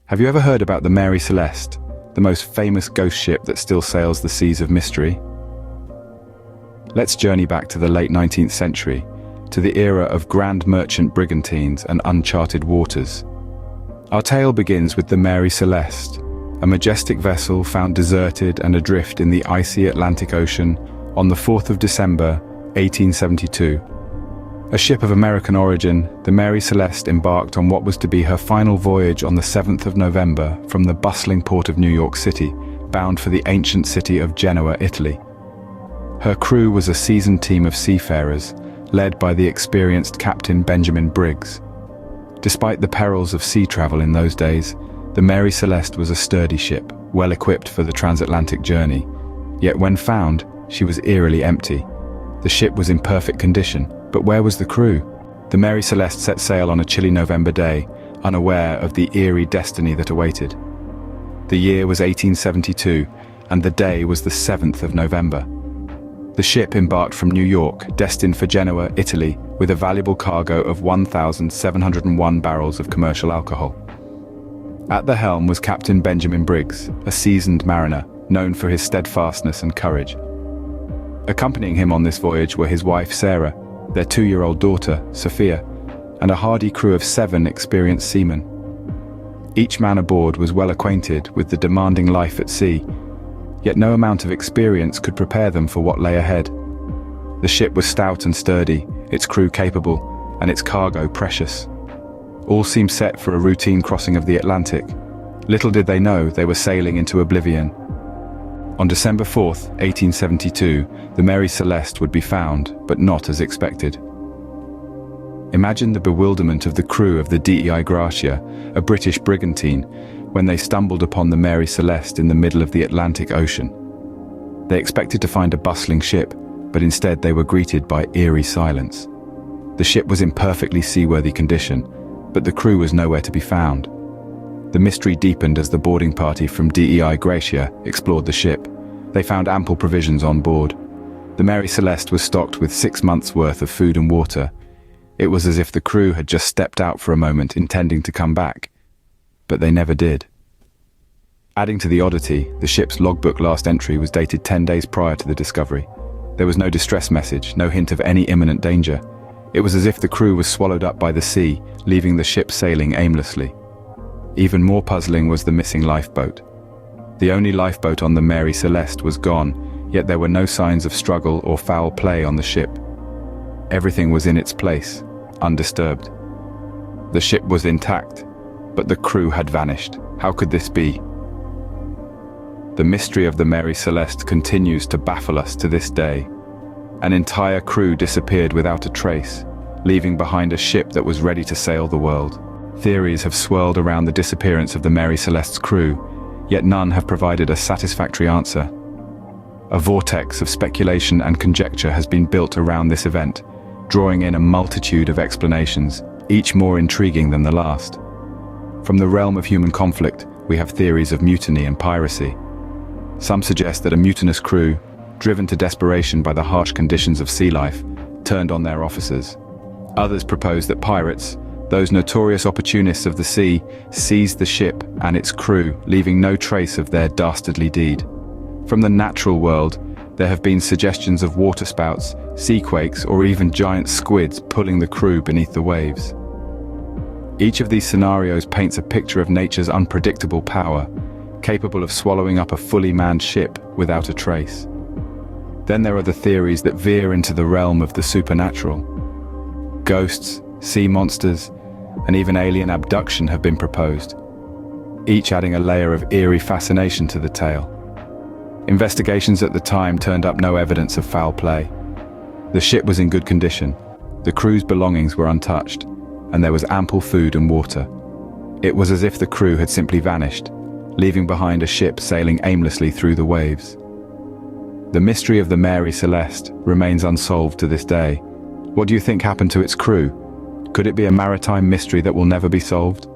Have you ever heard about the Mary Celeste, the most famous ghost ship that still sails the seas of mystery? Let's journey back to the late 19th century, to the era of grand merchant brigantines and uncharted waters. Our tale begins with the Mary Celeste, a majestic vessel found deserted and adrift in the icy Atlantic Ocean on the 4th of December, 1872. A ship of American origin, the Mary Celeste embarked on what was to be her final voyage on the 7th of November from the bustling port of New York City, bound for the ancient city of Genoa, Italy. Her crew was a seasoned team of seafarers, led by the experienced Captain Benjamin Briggs. Despite the perils of sea travel in those days, the Mary Celeste was a sturdy ship, well equipped for the transatlantic journey. Yet when found, she was eerily empty. The ship was in perfect condition, but where was the crew? The Mary Celeste set sail on a chilly November day, unaware of the eerie destiny that awaited. The year was 1872, and the day was the 7th of November. The ship embarked from New York, destined for Genoa, Italy, with a valuable cargo of 1,701 barrels of commercial alcohol. At the helm was Captain Benjamin Briggs, a seasoned mariner, known for his steadfastness and courage. Accompanying him on this voyage were his wife Sarah, their 2-year-old daughter, Sophia, and a hardy crew of 7 experienced seamen. Each man aboard was well acquainted with the demanding life at sea, yet no amount of experience could prepare them for what lay ahead. The ship was stout and sturdy, its crew capable, and its cargo precious. All seemed set for a routine crossing of the Atlantic. Little did they know they were sailing into oblivion. On December 4th, 1872, the Mary Celeste would be found, but not as expected. Imagine the bewilderment of the crew of the Dei Gratia, a British brigantine, when they stumbled upon the Mary Celeste in the middle of the Atlantic Ocean. They expected to find a bustling ship, but instead they were greeted by eerie silence. The ship was in perfectly seaworthy condition, but the crew was nowhere to be found. The mystery deepened as the boarding party from Dei Gratia explored the ship. They found ample provisions on board. The Mary Celeste was stocked with 6 months' worth of food and water. It was as if the crew had just stepped out for a moment intending to come back, but they never did. Adding to the oddity, the ship's logbook last entry was dated 10 days prior to the discovery. There was no distress message, no hint of any imminent danger. It was as if the crew was swallowed up by the sea, leaving the ship sailing aimlessly. Even more puzzling was the missing lifeboat. The only lifeboat on the Mary Celeste was gone, yet there were no signs of struggle or foul play on the ship. Everything was in its place, undisturbed. The ship was intact, but the crew had vanished. How could this be? The mystery of the Mary Celeste continues to baffle us to this day. An entire crew disappeared without a trace, leaving behind a ship that was ready to sail the world. Theories have swirled around the disappearance of the Mary Celeste's crew, yet none have provided a satisfactory answer. A vortex of speculation and conjecture has been built around this event, drawing in a multitude of explanations, each more intriguing than the last. From the realm of human conflict, we have theories of mutiny and piracy. Some suggest that a mutinous crew, driven to desperation by the harsh conditions of sea life, turned on their officers. Others propose that pirates, those notorious opportunists of the sea, seized the ship and its crew, leaving no trace of their dastardly deed. From the natural world, there have been suggestions of waterspouts, seaquakes, or even giant squids pulling the crew beneath the waves. Each of these scenarios paints a picture of nature's unpredictable power, capable of swallowing up a fully manned ship without a trace. Then there are the theories that veer into the realm of the supernatural. Ghosts, sea monsters, and even alien abduction have been proposed, each adding a layer of eerie fascination to the tale. Investigations at the time turned up no evidence of foul play. The ship was in good condition, the crew's belongings were untouched, and there was ample food and water. It was as if the crew had simply vanished, leaving behind a ship sailing aimlessly through the waves. The mystery of the Mary Celeste remains unsolved to this day. What do you think happened to its crew? Could it be a maritime mystery that will never be solved?